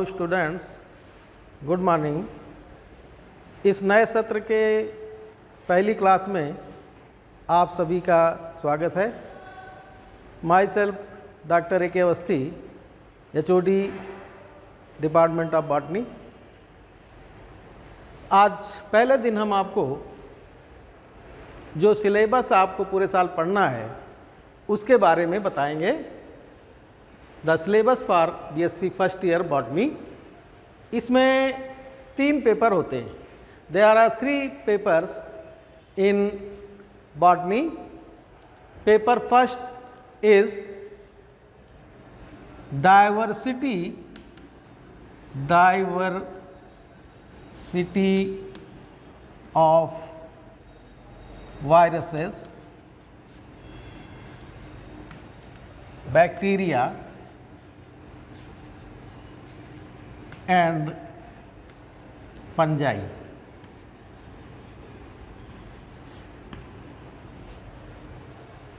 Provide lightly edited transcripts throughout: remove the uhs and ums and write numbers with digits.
Students, good morning. इस नए सत्र के पहली क्लास में आप सभी का स्वागत है। माई सेल्फ डॉक्टर ए के Awasthi, HOD department of botany. आज पहले दिन हम आपको जो सिलेबस आपको पूरे साल पढ़ना है उसके बारे में बताएंगे। The syllabus for BSc first year botany. इसमें 3 पेपर होते हैं। There are 3 papers in botany. Paper first is diversity of viruses, bacteria and fungi.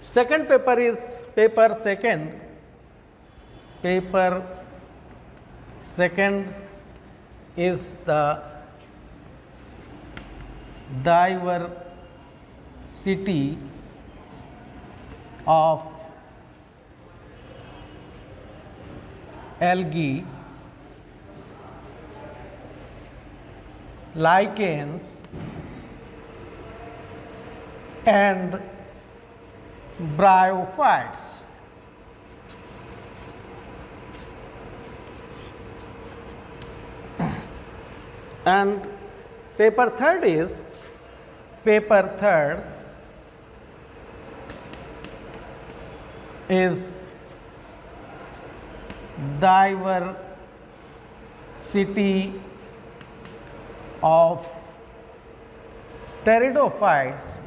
Second paper is paper second. Paper second is the diversity of algae, lichens and bryophytes. And paper third is diversity of pteridophytes,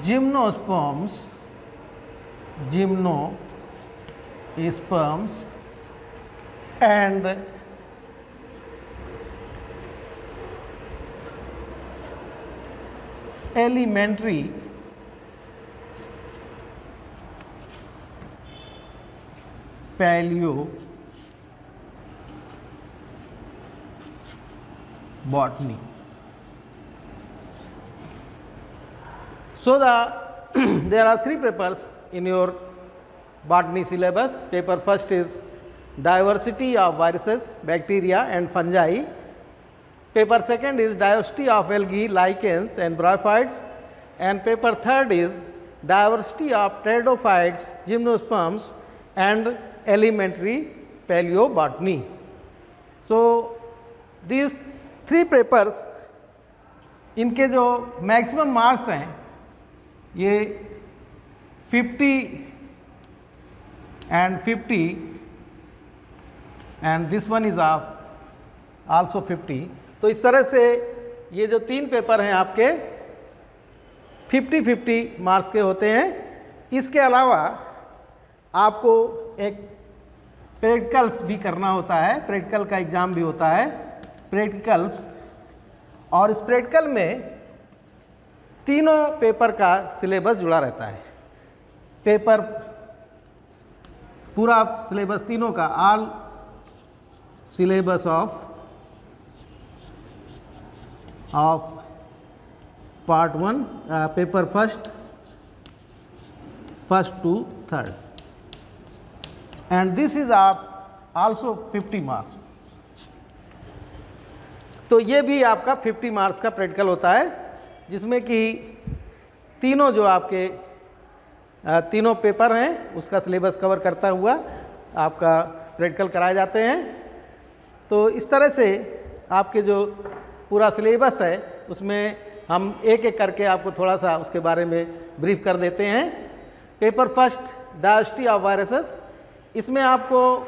gymnosperms and elementary paleobotany. So there are 3 papers in your botany syllabus. Paper first is diversity of viruses, bacteria and fungi. Paper second is diversity of algae, lichens and bryophytes, and paper third is diversity of pteridophytes, gymnosperms and elementary paleobotany. So these 3 papers, इनके जो maximum marks हैं ये 50 and 50 and this one is also 50. तो इस तरह से ये जो 3 पेपर हैं आपके 50-50 मार्क्स के होते हैं। इसके अलावा आपको एक प्रैक्टिकल्स भी करना होता है, प्रैक्टिकल का एग्ज़ाम भी होता है, प्रैक्टिकल्स। और इस प्रैक्टिकल में तीनों पेपर का सिलेबस जुड़ा रहता है। पेपर पूरा सिलेबस तीनों का, all syllabus of part 1, paper first to third, and this is also 50 marks. तो ये भी आपका 50 मार्क्स का प्रैक्टिकल होता है, जिसमें कि तीनों जो आपके तीनों पेपर हैं उसका सिलेबस कवर करता हुआ आपका प्रैक्टिकल कराए जाते हैं। तो इस तरह से आपके जो पूरा सिलेबस है उसमें हम एक एक करके आपको थोड़ा सा उसके बारे में ब्रीफ कर देते हैं। Paper first diversity of viruses, इसमें आपको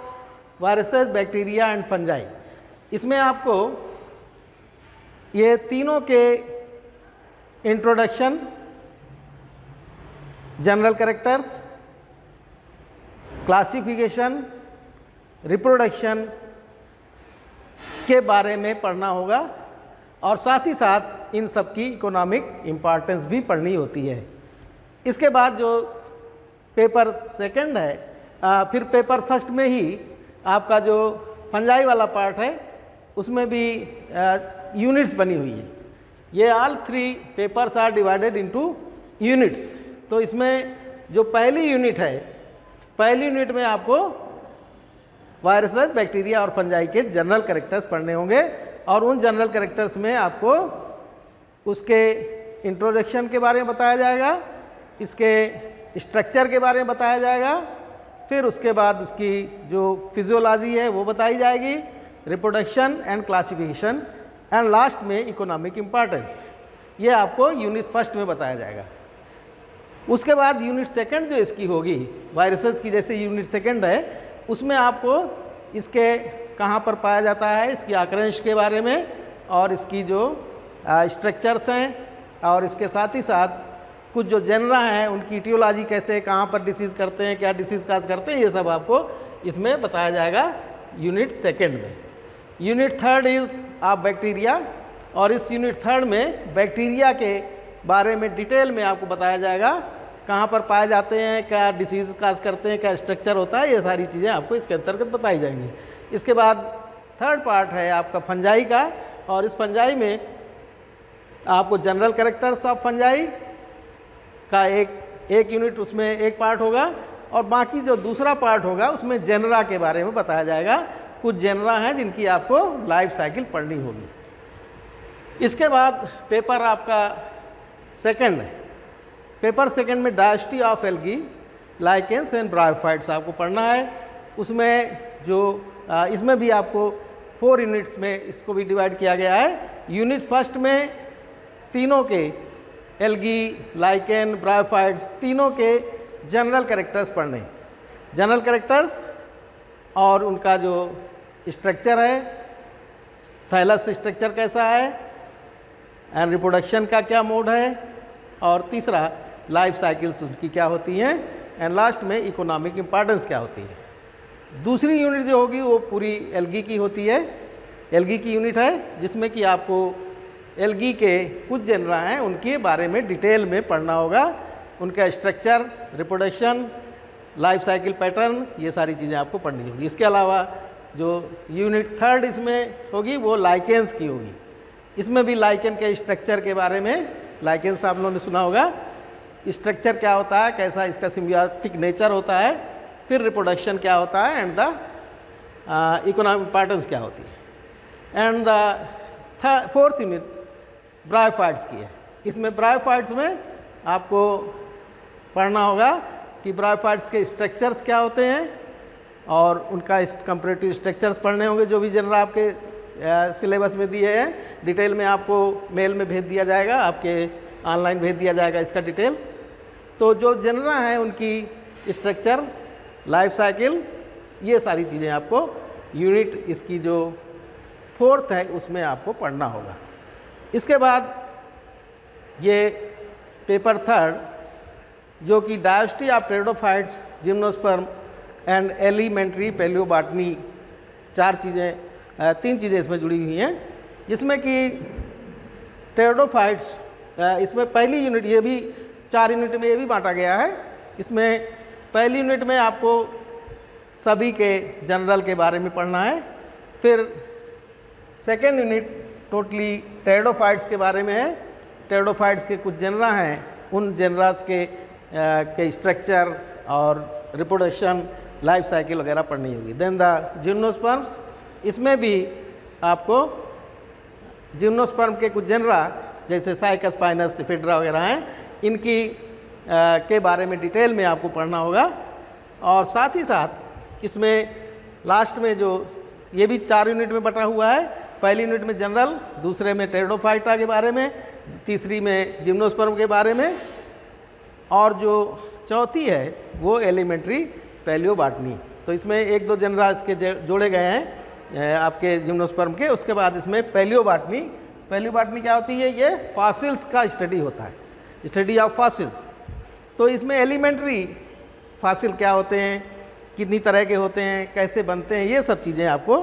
वायरसेस, बैक्टीरिया एंड फंजाई, इसमें आपको ये तीनों के introduction, general characters, classification, reproduction के बारे में पढ़ना होगा और साथ ही साथ इन सब की इकोनॉमिक इम्पॉर्टेंस भी पढ़नी होती है। इसके बाद जो पेपर सेकंड है, फिर पेपर फर्स्ट में ही आपका जो फंजाई वाला पार्ट है उसमें भी यूनिट्स बनी हुई है। ये all 3 papers are divided into units. तो इसमें जो पहली यूनिट है, पहली यूनिट में आपको वायरसेस, बैक्टीरिया और फंजाई के जनरल कैरेक्टर्स पढ़ने होंगे और उन जनरल कैरेक्टर्स में आपको उसके इंट्रोडक्शन के बारे में बताया जाएगा, इसके स्ट्रक्चर के बारे में बताया जाएगा, फिर उसके बाद उसकी जो फिजियोलॉजी है वो बताई जाएगी, reproduction and classification, and last में इकोनॉमिक इम्पॉर्टेंस। ये आपको यूनिट फर्स्ट में बताया जाएगा। उसके बाद यूनिट सेकंड जो इसकी होगी, वायरसेस की जैसे यूनिट सेकंड है, उसमें आपको इसके कहाँ पर पाया जाता है, इसकी आक्रांश के बारे में और इसकी जो स्ट्रक्चर्स हैं, और इसके साथ ही साथ कुछ जो जेनरा हैं उनकी इटियोलॉजी कैसे, कहाँ पर डिसीज़ करते हैं, क्या डिसीज़ काज करते हैं, ये सब आपको इसमें बताया जाएगा यूनिट सेकंड में। Unit third is of bacteria, और इस यूनिट थर्ड में बैक्टीरिया के बारे में डिटेल में आपको बताया जाएगा, कहाँ पर पाए जाते हैं, क्या डिसीज़ काज करते हैं, क्या स्ट्रक्चर होता है, ये सारी चीज़ें आपको इसके अंतर्गत बताई जाएंगी। इसके बाद थर्ड पार्ट है आपका फंजाई का, और इस फंजाई में आपको जनरल कैरेक्टर्स ऑफ फंजाई का एक यूनिट, उसमें एक पार्ट होगा, और बाकी जो दूसरा पार्ट होगा उसमें जेनरा के बारे में बताया जाएगा। कुछ जेनरा हैं जिनकी आपको लाइफ साइकिल पढ़नी होगी। इसके बाद पेपर आपका सेकंड है। पेपर सेकंड में diversity of algae, lichens and bryophytes आपको पढ़ना है। उसमें जो इसमें भी आपको 4 यूनिट्स में इसको भी डिवाइड किया गया है। यूनिट फर्स्ट में तीनों के एल्गी, लाइकेन, ब्रायोफाइट्स तीनों के जनरल कैरेक्टर्स पढ़ने, जनरल कैरेक्टर्स और उनका जो स्ट्रक्चर है, थाइलस स्ट्रक्चर कैसा है, एंड रिप्रोडक्शन का क्या मोड है, और तीसरा लाइफ साइकिल्स उनकी क्या होती हैं, एंड लास्ट में इकोनॉमिक इम्पॉर्टेंस क्या होती है। दूसरी यूनिट जो होगी वो पूरी एल्गी की होती है, एल्गी की यूनिट है, जिसमें कि आपको एल्गी के कुछ जेनरा हैं उनके बारे में डिटेल में पढ़ना होगा, उनका structure, reproduction, life cycle pattern, ये सारी चीज़ें आपको पढ़नी होगी। इसके अलावा जो यूनिट थर्ड इसमें होगी वो लाइकेंस की होगी। इसमें भी लाइकेन के स्ट्रक्चर के बारे में, लाइकेंस आप लोगों ने सुना होगा, स्ट्रक्चर क्या होता है, कैसा इसका सिम्बियोटिक नेचर होता है, फिर रिप्रोडक्शन क्या होता है, एंड द इकोनॉमिक इम्पॉर्टेंस क्या होती है। And the fourth unit bryophytes की है। इसमें ब्रायोफाइट्स में आपको पढ़ना होगा कि ब्रायोफाइट्स के स्ट्रक्चर्स क्या होते हैं और उनका कंपैरेटिव स्ट्रक्चर्स पढ़ने होंगे। जो भी जनरल आपके सिलेबस में दिए हैं, डिटेल में आपको मेल में भेज दिया जाएगा, आपके ऑनलाइन भेज दिया जाएगा इसका डिटेल। तो जो जनरल हैं उनकी स्ट्रक्चर, लाइफ साइकिल, ये सारी चीज़ें आपको यूनिट इसकी जो फोर्थ है उसमें आपको पढ़ना होगा। इसके बाद ये पेपर थर्ड जो कि diversity of pteridophytes, gymnosperm and elementary palaeobotany, 3 चीज़ें इसमें जुड़ी हुई हैं, जिसमें कि टेरिडोफाइट्स इसमें पहली यूनिट, ये भी 4 यूनिट में ये भी बांटा गया है। इसमें पहली यूनिट में आपको सभी के जनरल के बारे में पढ़ना है। फिर सेकेंड यूनिट टोटली टेरिडोफाइट्स के बारे में है। टेरिडोफाइट्स के कुछ जनरा हैं, उन जनरास के स्ट्रक्चर और रिप्रोडक्शन, लाइफ साइकिल वगैरह पढ़नी होगी। देन द जिम्नोस्पर्म्स, इसमें भी आपको जिम्नोस्पर्म के कुछ जनरा जैसे साइकस, स्पाइनस, एफिड्रा वगैरह हैं, इनकी के बारे में डिटेल में आपको पढ़ना होगा। और साथ ही साथ इसमें लास्ट में जो ये भी 4 यूनिट में बटा हुआ है, पहली यूनिट में जनरल, दूसरे में टेरिडोफाइटा के बारे में, तीसरी में जिम्नोस्पर्म के बारे में, और जो चौथी है वो एलिमेंट्री पैलियोबॉटनी। तो इसमें 1-2 जनरा इसके जोड़े गए हैं आपके जिम्नोस्पर्म के। उसके बाद इसमें पैलियोबॉटनी, पैलियोबॉटनी क्या होती है, ये फॉसिल्स का स्टडी होता है, स्टडी ऑफ फॉसिल्स। तो इसमें एलिमेंट्री फॉसिल क्या होते हैं, कितनी तरह के होते हैं, कैसे बनते हैं, ये सब चीज़ें आपको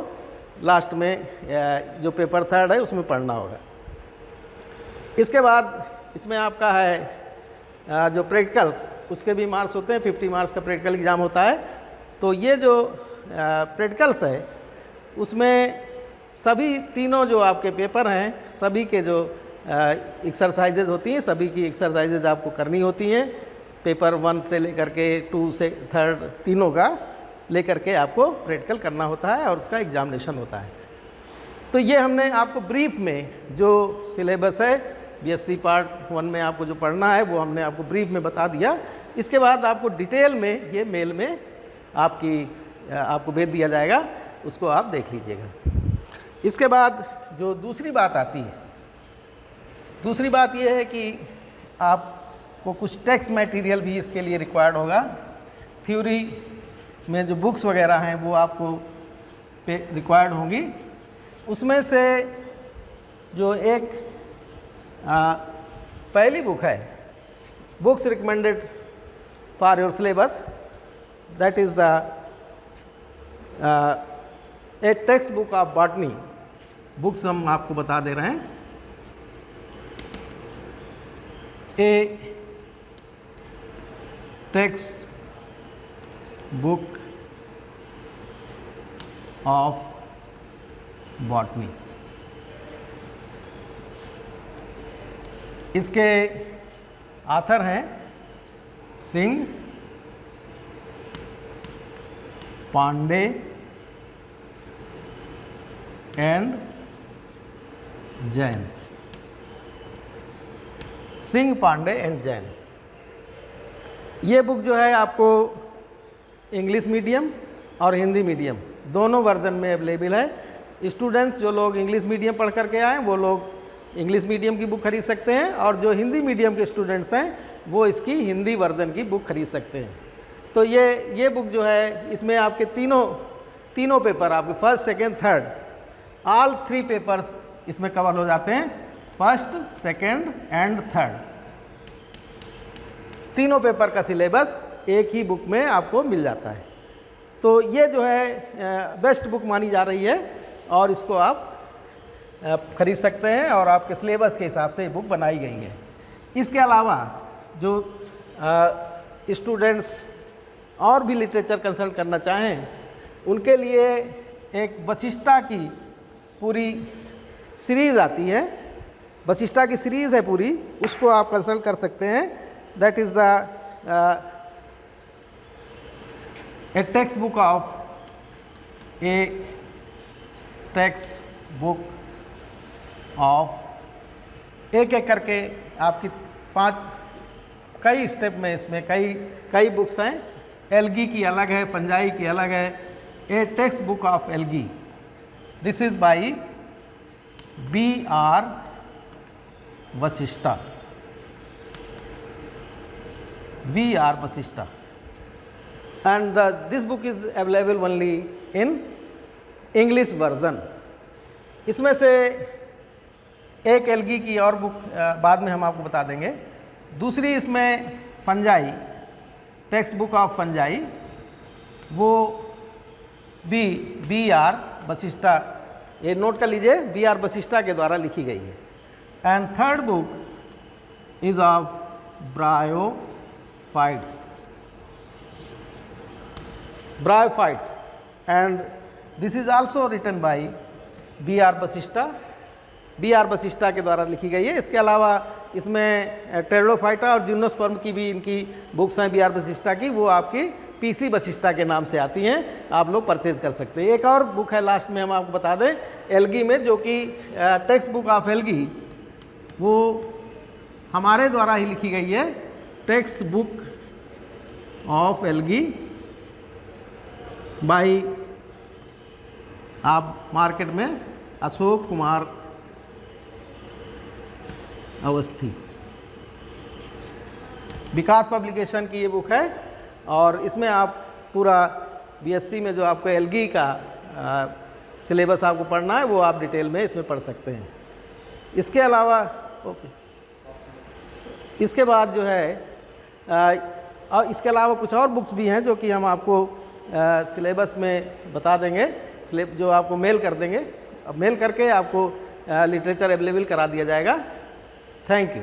लास्ट में जो पेपर थर्ड है उसमें पढ़ना होगा। इसके बाद इसमें आपका है जो प्रैक्टिकल्स, उसके भी मार्क्स होते हैं। 50 मार्क्स का प्रैक्टिकल एग्ज़ाम होता है। तो ये जो प्रैक्टिकल्स है उसमें सभी तीनों जो आपके पेपर हैं, सभी के जो एक्सरसाइजेज होती हैं, सभी की एक्सरसाइजेज आपको करनी होती हैं। पेपर 1 से लेकर के 2 से 3 तीनों का लेकर के आपको प्रैक्टिकल करना होता है और उसका एग्जामिनेशन होता है। तो ये हमने आपको ब्रीफ में जो सिलेबस है बीएससी पार्ट 1 में आपको जो पढ़ना है वो हमने आपको ब्रीफ में बता दिया। इसके बाद आपको डिटेल में ये मेल में आपको भेज दिया जाएगा, उसको आप देख लीजिएगा। इसके बाद जो दूसरी बात आती है, दूसरी बात ये है कि आपको कुछ टेक्स्ट मटेरियल भी इसके लिए रिक्वायर्ड होगा। थ्योरी में जो बुक्स वगैरह हैं वो आपको रिक्वायर्ड होंगी। उसमें से जो एक पहली बुक है, books recommended for your syllabus, that is the A text book of botany. Books हम आपको बता दे रहे हैं। ए टेक्स्ट बुक ऑफ बॉटनी। इसके ऑथर हैं सिंह, पांडे एंड जैन। सिंह, पांडे एंड जैन। ये बुक जो है आपको इंग्लिश मीडियम और हिंदी मीडियम दोनों वर्जन में अवेलेबल है। स्टूडेंट्स जो लोग इंग्लिश मीडियम पढ़ करके आए वो लोग इंग्लिश मीडियम की बुक खरीद सकते हैं, और जो हिंदी मीडियम के स्टूडेंट्स हैं वो इसकी हिंदी वर्जन की बुक खरीद सकते हैं। तो ये बुक जो है इसमें आपके तीनों पेपर, आपके first, second, third, all 3 papers इसमें कवर हो जाते हैं। फर्स्ट, सेकेंड एंड थर्ड तीनों पेपर का सिलेबस एक ही बुक में आपको मिल जाता है। तो ये जो है बेस्ट बुक मानी जा रही है और इसको आप खरीद सकते हैं और आपके सिलेबस के हिसाब से ये बुक बनाई गई है। इसके अलावा जो स्टूडेंट्स और भी लिटरेचर कंसल्ट करना चाहें उनके लिए एक वशिष्ठा की पूरी सीरीज़ आती है, वशिष्ठा की सीरीज़ है पूरी, उसको आप कंसल्ट कर सकते हैं। That is the A text book of A text book of, एक एक करके आपकी 5 कई स्टेप में इसमें कई बुक्स हैं। एल्गी की अलग है, पंजाई की अलग है। ए text book of algae, this is by B.R. Vashishtha, B.R. Vashishtha, and this book is available only in English version। इसमें से एक एल्गी की और बुक बाद में हम आपको बता देंगे। दूसरी इसमें fungi, text book of fungi, वो B.R. वशिष्ठा, ये नोट कर लीजिए, B.R. वशिष्ठा के द्वारा लिखी गई है। And third book is of bryophytes, bryophytes, and this is also written by B.R. Vashishtha, B.R. Vashishtha के द्वारा लिखी गई है। इसके अलावा इसमें टेरिडोफाइटा और जिम्नोस्पर्म की भी इनकी बुक्स हैं B.R. वशिष्ठा की, वो आपकी PC वशिष्ठा के नाम से आती हैं, आप लोग परचेज कर सकते हैं। एक और बुक है लास्ट में हम आपको बता दें, एल्गी में, जो कि टेक्स्ट बुक ऑफ एल्गी, वो हमारे द्वारा ही लिखी गई है। Text book of algae by, आप मार्केट में अशोक कुमार अवस्थी, विकास पब्लिकेशन की ये बुक है। और इसमें आप पूरा बीएससी में जो आपको एल्गी का सिलेबस आपको पढ़ना है वो आप डिटेल में इसमें पढ़ सकते हैं। इसके अलावा इसके बाद जो है और इसके अलावा कुछ और बुक्स भी हैं जो कि हम आपको सिलेबस में बता देंगे, जो आपको मेल कर देंगे। अब मेल करके आपको लिटरेचर अवेलेबल करा दिया जाएगा। Thank you.